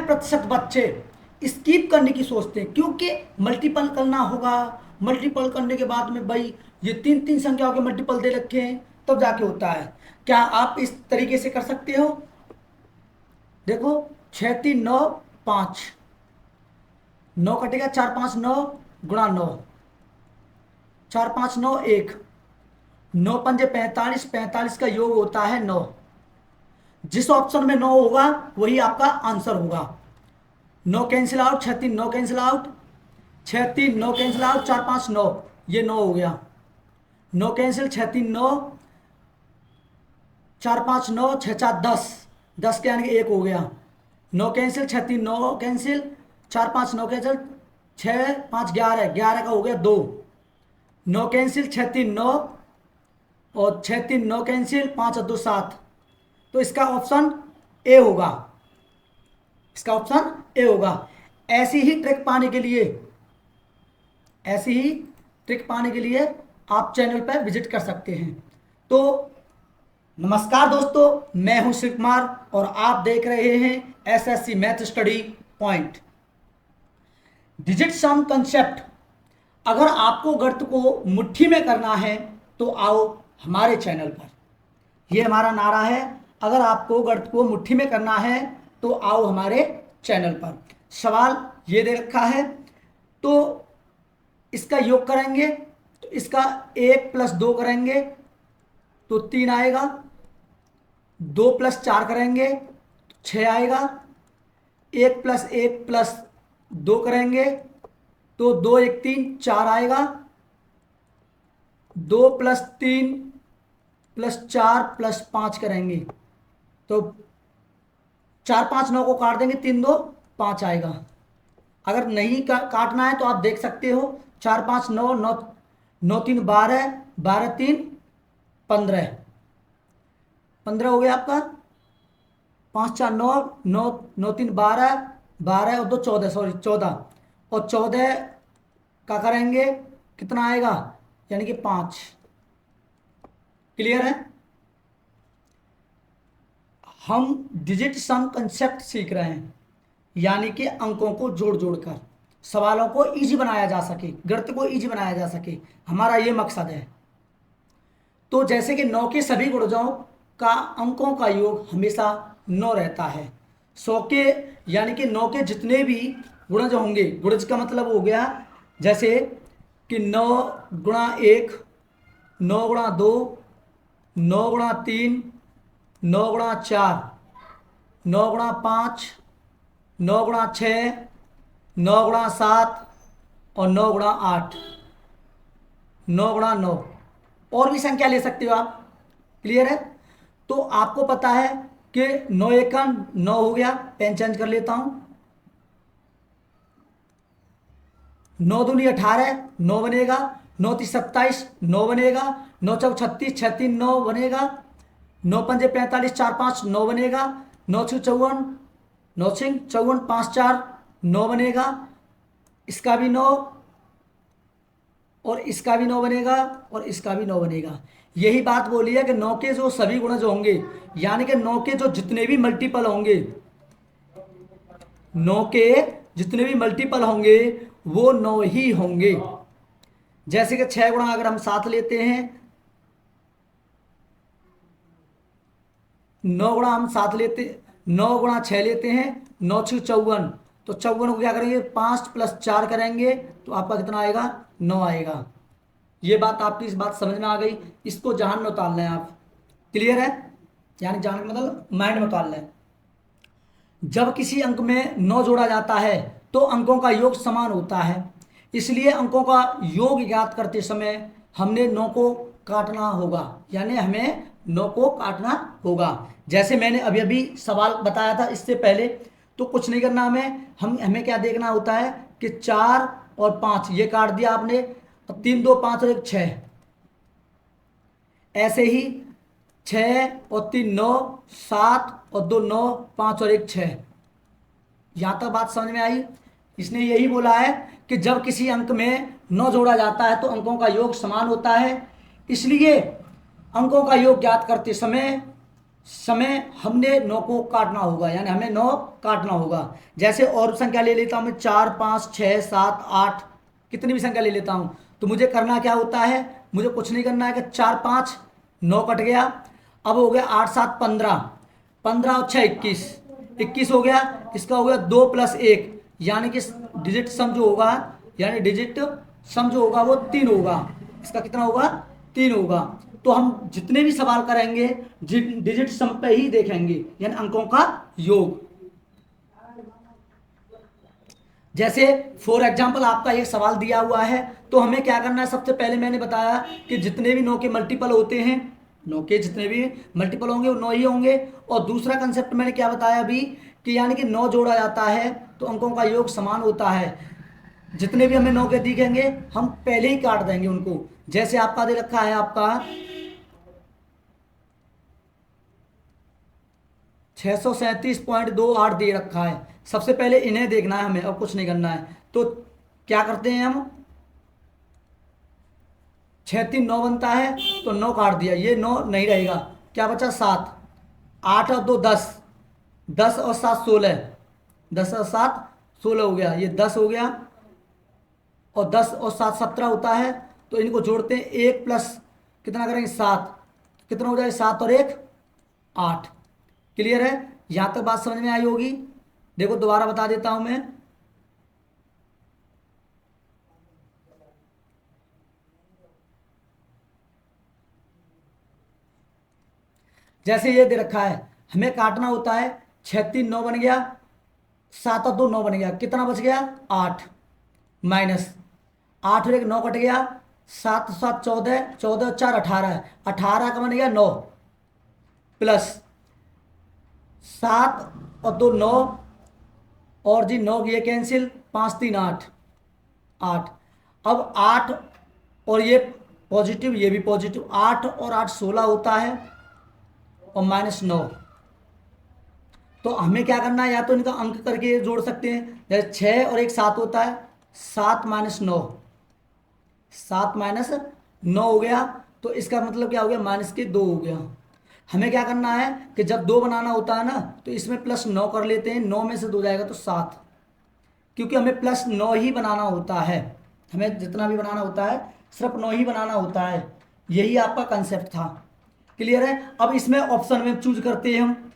प्रतिशत बच्चे स्किप करने की सोचते हैं, क्योंकि मल्टीपल करना होगा। मल्टीपल करने के बाद में भाई ये तीन तीन संख्याओं के मल्टीपल दे रखे हैं, तब जाके होता है। क्या आप इस तरीके से कर सकते हो? देखो, 6 3 9 5, 9 कटेगा, 4 5 9 गुणा 9, 4 5 9 1, 9 पंजे 45, 45 का योग होता है 9। जिस ऑप्शन में 9 होगा वही आपका आंसर होगा। 9 cancel out, 6 3 9 cancel out, 6 3 9 cancel out, 4 5 9, ये 9 हो गया। 9 कैंसिल, 6 3 9, 4 5 9, 6 4 10, 10 के यानी कि 1 हो गया। 9 कैंसिल, 6 3 9 कैंसिल, 4 5 9 कैंसिल, 6 5 11, 11 का हो गया 2। 9 कैंसिल, 6 3 9, और 6 3 9 कैंसिल, 5 और 2 7। तो इसका ऑप्शन ए होगा, इसका ऑप्शन ए होगा। ऐसी ही ट्रिक पाने के लिए, ऐसी ही ट्रिक पाने के लिए आप चैनल पर विजिट कर सकते हैं। तो नमस्कार दोस्तों, मैं हूं शिव कुमार और आप देख रहे हैं SSC math study point. Digit सम कंसेप्ट। अगर आपको गणित को मुट्ठी में करना है तो आओ हमारे चैनल पर। यह हमारा नारा है, अगर आपको गणित को मुट्ठी में करना है तो आओ हमारे चैनल पर। सवाल ये दे रखा है, तो इसका योग करेंगे तो इसका 1 + 2 करेंगे तो 3 आएगा, 2 + 4 करेंगे तो 6 आएगा, 1 + 1 + 2 करेंगे तो 2 1 3 4 आएगा, 2 + 3 + 4 + 5 करेंगे तो 4 5 9 को काट देंगे, 3 2 5 आएगा। अगर नहीं काटना है तो आप देख सकते हो, 4 5 9, 9 9 3 12, 12 3 15, 15 हो गया आपका। 5 4 9, 9 9 3 12, 12 और 2 14, सॉरी 14, और 14 का करेंगे कितना आएगा, यानी कि 5। क्लियर है? हम डिजिट सम कंसेप्ट सीख रहे हैं, यानी कि अंकों को जोड़ जोड़कर सवालों को इजी बनाया जा सके, गणित को इजी बनाया जा सके, हमारा ये मकसद है। तो जैसे कि 9 के सभी गुणजों का अंकों का योग हमेशा 9 रहता है। 100 के यानी कि 9 के जितने भी गुणज होंगे, गुणज का मतलब हो गया जैसे कि 9 × 1, 9 × 2, 9 × 3, 9 × 4, 9 × 5, 9 × 6, 9 × 7 और 9 × 8, 9 × 9, और भी संख्या ले सकते हो आप। क्लियर है? तो आपको पता है कि 9 1 का 9 हो गया, पेन चेंज कर लेता हूं। 9 दूनी 18, 9 बनेगा। 9 3 27, 9 बनेगा। 9 4 36, 6 3 9 बनेगा। 9 पंजे 45, 4 5 9 बनेगा। 9 6 54, 9 6 54, 5 4 9 बनेगा। इसका भी 9, और इसका भी 9 बनेगा, और इसका भी 9 बनेगा। यही बात बोली है कि 9 के जो सभी गुणज होंगे, यानी कि 9 के जो जितने भी मल्टीपल होंगे, 9 के जितने भी मल्टीपल होंगे वो 9 ही होंगे। जैसे कि 6 गुणा अगर हम 7 लेते हैं, 9 गुणा हम 7 लेते, 9 गुणा 6 लेते हैं, 9 6 54, तो 54 को क्या करेंगे, 5 + 4 करेंगे तो आपका कितना आएगा, 9 आएगा। ये बात आपकी इस बात समझ में आ गई। इसको जहान में उतारना है आप। क्लियर है? यानी जहान का मतलब माइंड में उतारना है। जब किसी अंक में 9 जोड़ा जाता है तो अंकों का योग समान होता है, इसलिए अंकों का योग ज्ञात करते समय हमने 9 को काटना होगा, यानी हमें 9 को काटना होगा। जैसे मैंने अभी अभी सवाल बताया था इससे पहले, तो कुछ नहीं करना हमें क्या देखना होता है कि 4 और 5 ये काट दिया आपने, 3 2 5 और 1 6, ऐसे ही 6 और 3 9, 7 और 2 9, 5 और 1 6। यहां तक बात समझ में आई? इसने यही बोला है कि जब किसी अंक में 9 जोड़ा जाता है तो अंकों का योग समान होता है, इसलिए अंकों का योग ज्ञात करते समय समय हमने 9 को काटना होगा, यानी हमें 9 काटना होगा। जैसे और संख्या ले लेता हूँ मैं, 4 5 6 7 8, कितनी भी संख्या ले लेता हूँ, तो मुझे करना क्या होता है, मुझे कुछ नहीं करना है कि 4 5 9 कट गया। अब हो गया 8 7 15, 15 और 6 21, 21 हो गया। इसका हो गया 2 + 1, यानी कि डिजिट सम जो होगा, यानी डिजिट सम जो होगा वो 3 होगा। इसका कितना होगा, 3 होगा। तो हम जितने भी सवाल करेंगे डिजिट सम पे ही देखेंगे, यानी अंकों का योग। जैसे फॉर एग्जाम्पल आपका एक सवाल दिया हुआ है, तो हमें क्या करना है, सबसे पहले मैंने बताया कि जितने भी 9 के मल्टीपल होते हैं, 9 के जितने भी मल्टीपल होंगे वो 9 ही होंगे। और दूसरा कंसेप्ट मैंने क्या बताया अभी, कि यानी कि 9 जोड़ा जाता है तो अंकों का योग समान होता है। जितने भी हमें 9 के दिखेंगे हम पहले ही काट देंगे उनको। जैसे आपका दे रखा है, आपका 637.28 दे रखा है। सबसे पहले इन्हें देखना है हमें, और कुछ नहीं करना है। तो क्या करते हैं हम, 6 3 9 बनता है, तो 9 काट दिया, ये 9 नहीं रहेगा, क्या बचा 7, 8 और 2 10, 10 और 7 16, 10 और 7 16 हो गया, ये 10 हो गया। और 10 और 7 17 होता है। तो इनको जोड़ते हैं, 1 प्लस कितना करेंगे 7, कितना हो जाएगा 7 और 1 8। क्लियर है, यहां तक बात समझ में आई होगी। देखो दोबारा बता देता हूं मैं। जैसे ये दे रखा है, हमें काटना होता है, 6 3 9 बन गया, 7 और 2 9 बन गया, कितना बच गया 8, माइनस 8 और 1 9 कट गया, 7 7 14, 14 और 4 18, 18 का बन गया 9, प्लस 7 और 2 9, और जी 9 ये कैंसिल, 5 3 8, 8। अब 8 और ये पॉजिटिव, ये भी पॉजिटिव, 8 और 8 16 होता है, और -9। तो हमें क्या करना है, या तो इनका अंक करके जोड़ सकते हैं, जैसे 6 और 1 7 होता है, 7 -9, 7 -9 हो गया। तो इसका मतलब क्या हो गया, -2 हो गया। हमें क्या करना है कि जब 2 बनाना होता है ना, तो इसमें +9 कर लेते हैं, 9 में से 2 जाएगा तो 7, क्योंकि हमें +9 ही बनाना होता है। हमें जितना भी बनाना होता है सिर्फ 9 ही बनाना होता है। यही आपका कंसेप्ट था। क्लियर है। अब इसमें ऑप्शन में चूज करते हैं हम।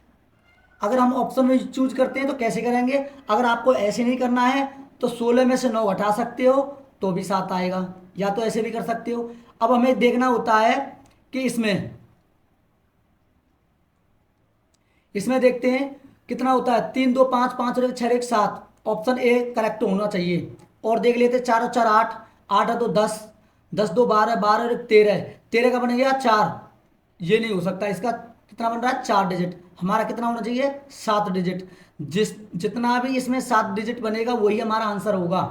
अगर हम ऑप्शन में चूज करते हैं तो कैसे करेंगे, अगर आपको ऐसे नहीं करना है तो 16 में से 9 घटा सकते हो तो भी 7 आएगा, या तो ऐसे भी कर सकते हो। अब हमें देखना होता है कि इसमें इसमें देखते हैं कितना होता है, 3 2 5, 5 और 1 6 1 7, ऑप्शन ए करेक्ट होना चाहिए। और देख लेते, 4 और 4 8, 8 और 2 10, 10 2 12, 12 और 1 13, 13 का बन गया 4, ये नहीं हो सकता। इसका कितना बन रहा है 4 डिजिट, हमारा कितना होना चाहिए 7 डिजिट। जितना भी इसमें 7 डिजिट बनेगा वही हमारा आंसर होगा।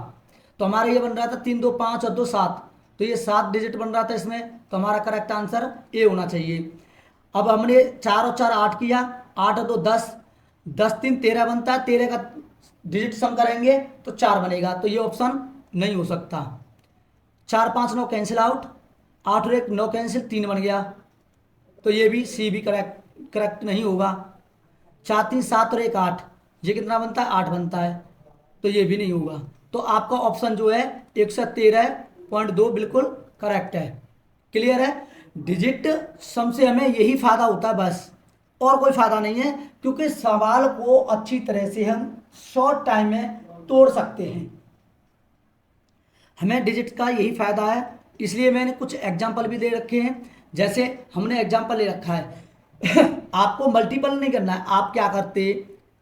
तो हमारा ये बन रहा था 3 2 5 और 2 7, तो ये 7 डिजिट बन रहा था इसमें, तो हमारा करेक्ट आंसर ए होना चाहिए। अब हमने 4 और 4 8 किया, 8 और 2 10, 10 3 13 बनता है, 13 का डिजिट सम करेंगे तो 4 बनेगा, तो ये ऑप्शन नहीं हो सकता। 4 5 9 कैंसिल आउट, 8 और 1 9 कैंसिल, 3 बन गया, तो ये भी सी भी करेक्ट करेक्ट नहीं होगा। 4 3 7 और 1 8, ये कितना बनता है 8 बनता है, तो ये भी नहीं होगा। तो आपका ऑप्शन जो है 113.2 बिल्कुल करेक्ट है। क्लियर है। डिजिट सम से हमें यही फायदा होता है बस, और कोई फायदा नहीं है, क्योंकि सवाल को अच्छी तरह से हम शॉर्ट टाइम में तोड़ सकते हैं। हमें डिजिट का यही फायदा है, इसलिए मैंने कुछ एग्जाम्पल भी दे रखे हैं। जैसे हमने एग्जाम्पल ले रखा है आपको मल्टीपल नहीं करना है। आप क्या करते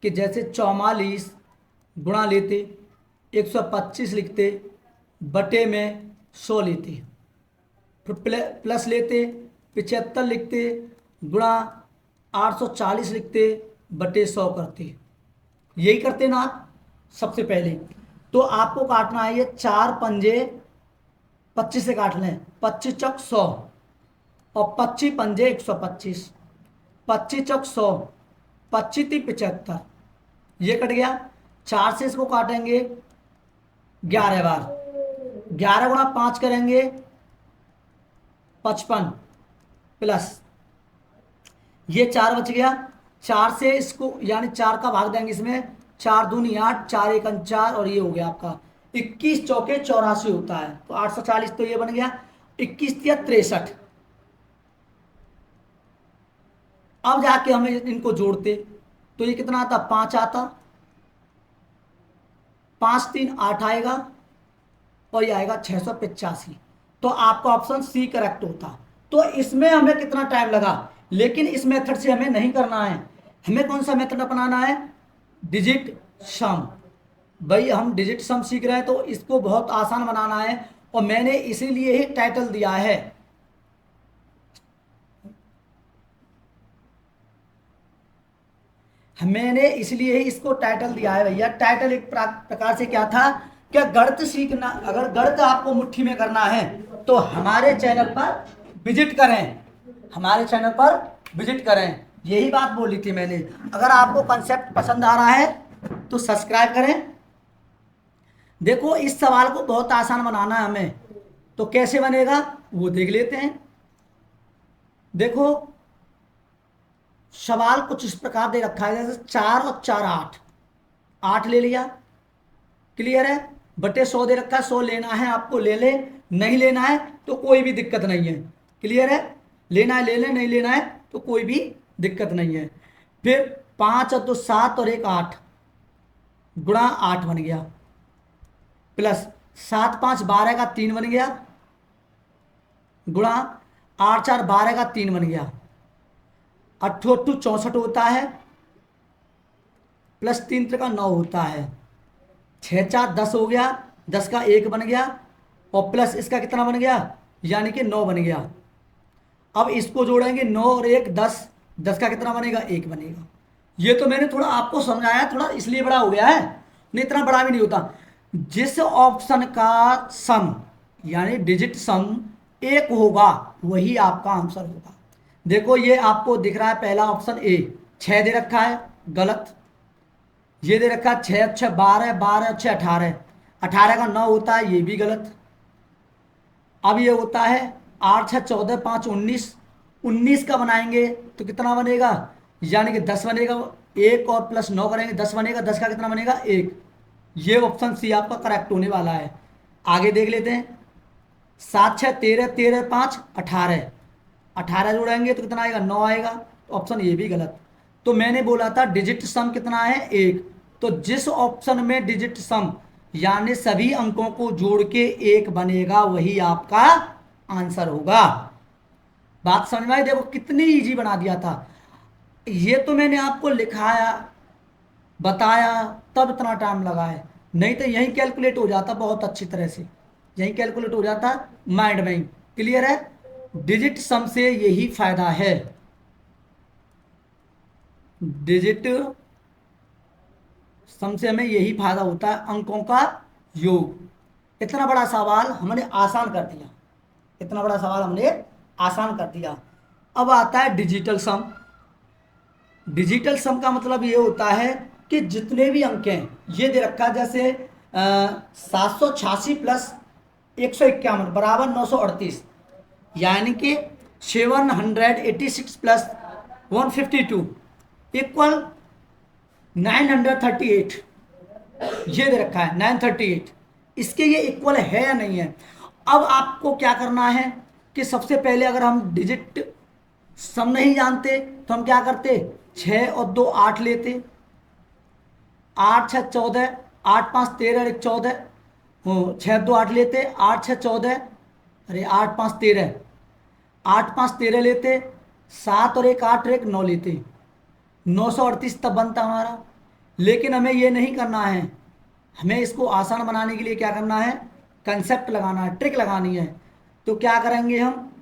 कि जैसे 44 गुणा लेते, 125 लिखते, बटे में 100 लेते, फिर प्लस लेते, 75 लिखते, गुणा 840 लिखते, बटे 100 करते। यही करते ना आप सबसे पहले। तो आपको काटना है ये 4 पंजे 25 से काट लें, 25 चौक 100, और 25 पंजे 125, 25 चौक 100, 25 3 75, ये कट गया। 4 से इसको काटेंगे 11 बार, 11 गुणा 5 करेंगे 55, प्लस ये 4 बच गया, 4 से इसको यानी 4 का भाग देंगे इसमें, 4 दूनी 8, 4 एक 4, और ये हो गया आपका 21 चौके 84 होता है, तो 840 तो ये बन गया, 21 या 63। अब जाके हमें इनको जोड़ते तो ये कितना आता, 5 आता, 5 3 8 आएगा, और ये आएगा 685। तो आपका ऑप्शन सी करेक्ट होता। तो इसमें हमें कितना टाइम लगा, लेकिन इस मेथड से हमें नहीं करना है। हमें कौन सा मेथड अपनाना है, डिजिट सम। भाई हम डिजिट सम सीख रहे हैं तो इसको बहुत आसान बनाना है, और मैंने इसीलिए ही टाइटल दिया है। मैंने इसलिए ही इसको टाइटल दिया है भैया। टाइटल एक प्रकार से क्या था, क्या गणित सीखना, अगर गणित आपको मुट्ठी में करना है तो हमारे चैनल पर विजिट करें, हमारे चैनल पर विजिट करें, यही बात बोली थी मैंने। अगर आपको कंसेप्ट पसंद आ रहा है तो सब्सक्राइब करें। देखो इस सवाल को बहुत आसान बनाना है हमें, तो कैसे बनेगा वो देख लेते हैं। देखो सवाल कुछ इस प्रकार दे रखा है, जैसे 4 और 4 8, 8 ले लिया, क्लियर है, बटे 100 दे रखा है, 100 लेना है आपको ले ले, नहीं लेना है तो कोई भी दिक्कत नहीं है, क्लियर है, लेना है ले ले, नहीं लेना है तो कोई भी दिक्कत नहीं है। फिर 5 और 2 7 और 1 8, गुणा 8 बन गया, प्लस 7 5 12 का 3 बन गया, गुणा 8 4 12 का 3 बन गया, 8 8 64 होता है, प्लस 3 का 9 होता है, 6 4 10 हो गया, 10 का 1 बन गया, और प्लस इसका कितना बन गया, यानी कि 9 बन गया। अब इसको जोड़ेंगे 9 और 1 10, 10 का कितना बनेगा, 1 बनेगा। ये तो मैंने थोड़ा आपको समझाया, थोड़ा इसलिए बड़ा हो गया है, नहीं इतना बड़ा भी नहीं होता। जिस ऑप्शन का सम यानी डिजिट सम 1 होगा वही आपका आंसर होगा। देखो ये आपको दिख रहा है पहला ऑप्शन ए, 6 दे रखा है, गलत। ये दे रखा है 6 अच्छे 12, 12 अच्छे 18, 18 का 9 होता है, ये भी गलत। अब ये होता है 8 6 14 5 19, 19 का बनाएंगे तो कितना बनेगा, यानी कि 10 बनेगा, 1 और प्लस 9 करेंगे 10 बनेगा, 10 का कितना बनेगा, 1। ये ऑप्शन सी आपका करेक्ट होने वाला है। आगे देख लेते हैं, 7 6 13, 13 5 18, 18 जोड़ेंगे तो कितना आएगा, 9 आएगा, तो ऑप्शन ये भी गलत। तो मैंने बोला था डिजिट सम कितना है, 1। तो जिस ऑप्शन में डिजिट सम यानी सभी अंकों को जोड़ के 1 बनेगा वही आपका आंसर होगा। बात समझ में आई, देखो कितनी इजी बना दिया था। ये तो मैंने आपको लिखाया बताया तब इतना टाइम लगा है, नहीं तो यही कैलकुलेट हो जाता बहुत अच्छी तरह से, यही कैलकुलेट हो जाता माइंड में। क्लियर है, डिजिट सम से यही फायदा है, डिजिट सम से हमें यही फायदा होता है, अंकों का योग। इतना बड़ा सवाल हमने आसान कर दिया, इतना बड़ा सवाल हमने आसान कर दिया। अब आता है डिजिटल सम। डिजिटल सम का मतलब ये होता है कि जितने भी अंक हैं, ये दे रखा है जैसे 786 प्लस 151 बराबर 938, यानी कि 786 प्लस 152 इक्वल 938, ये दे रखा है 938। इसके ये इक्वल है या नहीं है। अब आपको क्या करना है कि सबसे पहले अगर हम डिजिट सम नहीं जानते तो हम क्या करते, 6 और 2 8 लेते, 8 6 14, 8 5 13 और 1 14, 6 2 8 लेते, 8 6 14, अरे 8 5 13, 8 5 13 लेते, 7 और 1 8 और 1 9 लेते, 938 तब बनता हमारा। लेकिन हमें ये नहीं करना है, हमें इसको आसान बनाने के लिए क्या करना है, कंसेप्ट लगाना है, ट्रिक लगानी है। तो क्या करेंगे हम,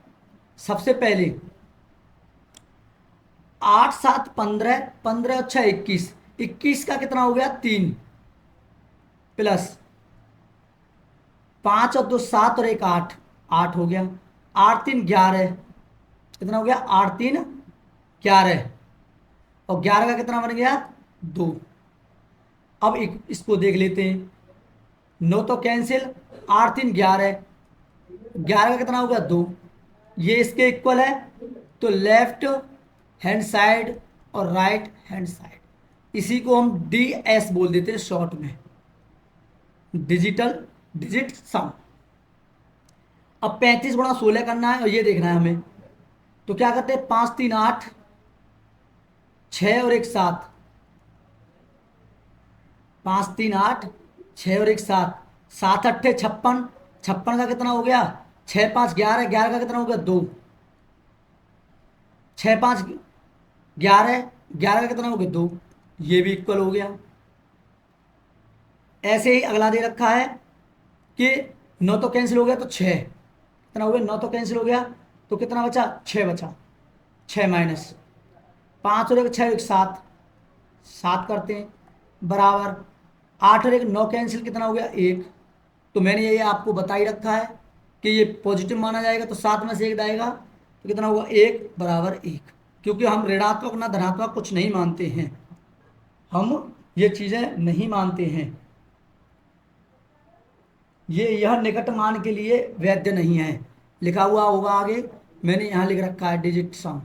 सबसे पहले 8 7 15, 15 अच्छा 21, 21 का कितना हो गया 3, प्लस 5 और 2 7 और 1 8, 8 हो गया, 8 3 11, कितना हो गया 8 3 11, और 11 का कितना बन गया 2। अब इसको देख लेते हैं, 9 तो कैंसिल, 8 3 11, 11 का कितना हो गया 2, ये इसके इक्वल है। तो लेफ्ट हैंड साइड और राइट हैंड साइड, इसी को हम DS बोल देते हैं शॉर्ट में, डिजिट सम। अब 35 × 16 करना है और ये देखना है हमें, तो क्या करते हैं, 5 3 8, 6 और 1 7, 5 3 8, 6 और 1 7, 7 8 56, 56 का कितना हो गया, 6 5 11, 11 का कितना हो गया 2, 6 5 11, 11 का कितना हो गया 2, ये भी इक्वल हो गया। ऐसे ही अगला दे रखा है कि 9 तो कैंसिल हो गया तो 6, कितना हो गया, 9 तो कैंसिल हो गया तो कितना बचा, 6 बचा, 6 माइनस 5 और 1 6 1 7, 7 करते हैं बराबर 8 और 1 9 कैंसिल, कितना हो गया 1। तो मैंने ये आपको बता ही रखा है कि ये पॉजिटिव माना जाएगा तो 7 में से 1 जाएगा तो कितना होगा 1 बराबर 1, क्योंकि हम ऋणात्मक ना धनात्मक कुछ नहीं मानते हैं, हम ये चीज़ें नहीं मानते हैं। यह निकट मान के लिए वैध नहीं है, लिखा हुआ होगा आगे, मैंने यहाँ लिख रखा है डिजिट सम।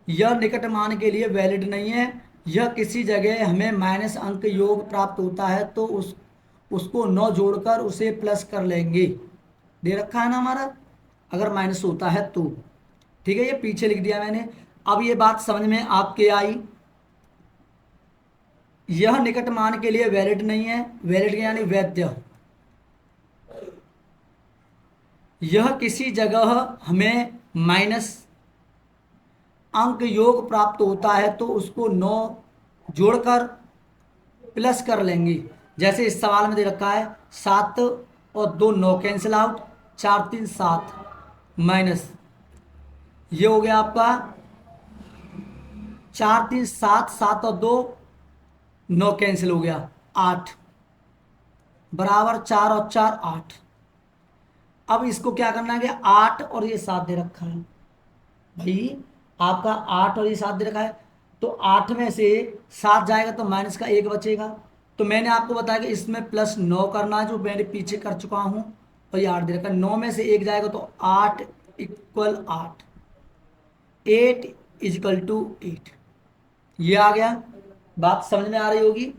यह निकट मान के लिए वैलिड नहीं है। यह किसी जगह हमें माइनस अंक योग प्राप्त होता है तो उसको 9 जोड़कर उसे प्लस कर लेंगे, दे रखा है ना हमारा, अगर माइनस होता है तो, ठीक है, ये पीछे लिख दिया मैंने। अब ये बात समझ में आपके आई, यह निकट मान के लिए वैलिड नहीं है, वैलिड यानी वैध। यह किसी जगह हमें माइनस अंक योग प्राप्त होता है तो उसको 9 जोड़कर प्लस कर लेंगे। जैसे इस सवाल में दे रखा है 7 और 2 9 कैंसिल आउट, 4 3 7 माइनस, ये हो गया आपका 4 3 7, 7 और 2 9 कैंसिल हो गया 8 बराबर 4 और 4 8। अब इसको क्या करना है कि 8 और ये 7 दे रखा है भाई, आपका 8 और ये 7 दे रखा है, तो 8 में से 7 जाएगा तो माइनस का 1 बचेगा। तो मैंने आपको बताया कि इसमें प्लस 9 करना है, जो मैंने पीछे कर चुका हूँ, और ये 8 दे रखा है, 9 में से 1 जाएगा तो 8 इक्वल 8, 8 इजिकल टू 8, ये आ गया। बात समझ में आ रही होगी।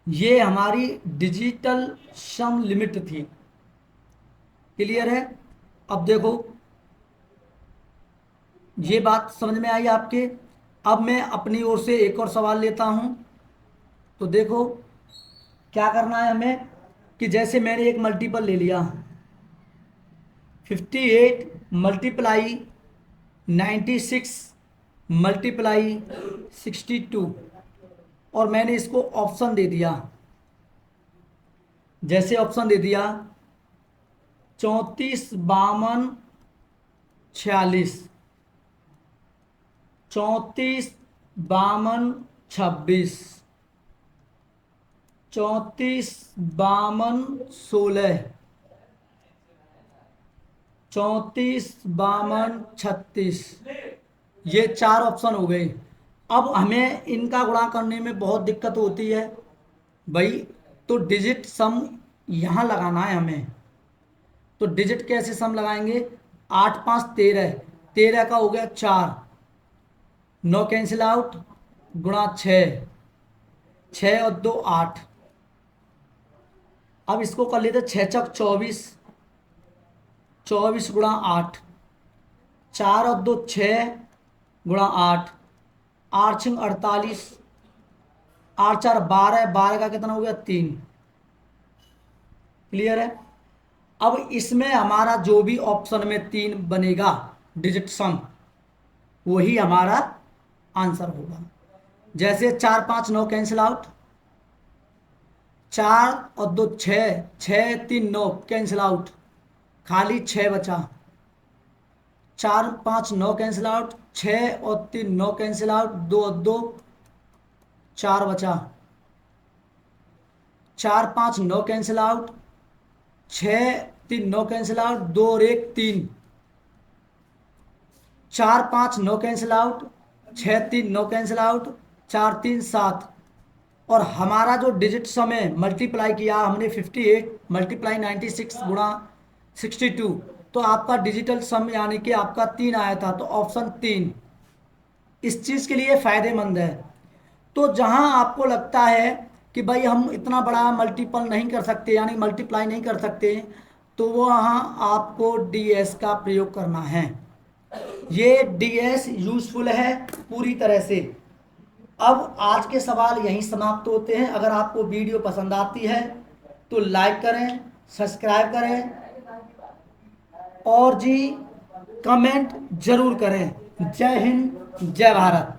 ये हमारी डिजिटल सम लिमिट थी, क्लियर है। अब देखो ये बात समझ में आई आपके। अब मैं अपनी ओर से एक और सवाल लेता हूं, तो देखो क्या करना है हमें, कि जैसे मैंने एक मल्टीपल ले लिया 58 मल्टीप्लाई 96 मल्टीप्लाई 62, और मैंने इसको ऑप्शन दे दिया, जैसे ऑप्शन दे दिया 34 52 46, 34 52 26, 34 52 16, 34 52 36, ये 4 ऑप्शन हो गए। अब हमें इनका गुणा करने में बहुत दिक्कत होती है भाई, तो डिजिट सम यहाँ लगाना है हमें। तो डिजिट कैसे सम लगाएंगे, 8 5 13, 13 का हो गया 4, 9 कैंसिल आउट गुणा 6, 6 और 2 8। अब इसको कर लेते 6 चक 24, 24 गुणा 8, 4 और 2 6 गुणा 8, 8 6 48, 8 4 12, 12 का कितना हो गया 3, क्लियर है। अब इसमें हमारा जो भी ऑप्शन में 3 बनेगा डिजिट सम, वही हमारा आंसर होगा। जैसे 4 5 9 कैंसिल आउट, 4 और 2 6, 6 3 9 कैंसिल आउट, खाली 6 बचा, 4 5 9 कैंसिल आउट, 6 और 3 9 कैंसिल आउट, 2 और 2 4 बचा, 4 5 9 कैंसिल आउट, 6 3 9 कैंसिल आउट, 2 और 1 3, 4 5 9 कैंसिल आउट, 6 3 9 कैंसिल आउट, 4 3 7। और हमारा जो डिजिट सम है मल्टीप्लाई किया हमने 58 मल्टीप्लाई 96 गुणा 62, तो आपका डिजिटल सम यानी कि आपका 3 आया था, तो ऑप्शन 3 इस चीज़ के लिए फ़ायदेमंद है। तो जहां आपको लगता है कि भाई हम इतना बड़ा मल्टीपल नहीं कर सकते, यानी मल्टीप्लाई नहीं कर सकते, तो वहाँ आपको डीएस का प्रयोग करना है। ये डीएस यूजफुल है पूरी तरह से। अब आज के सवाल यहीं समाप्त होते हैं। अगर आपको वीडियो पसंद आती है तो लाइक करें, सब्सक्राइब करें और जी कमेंट जरूर करें। जय हिंद, जय भारत।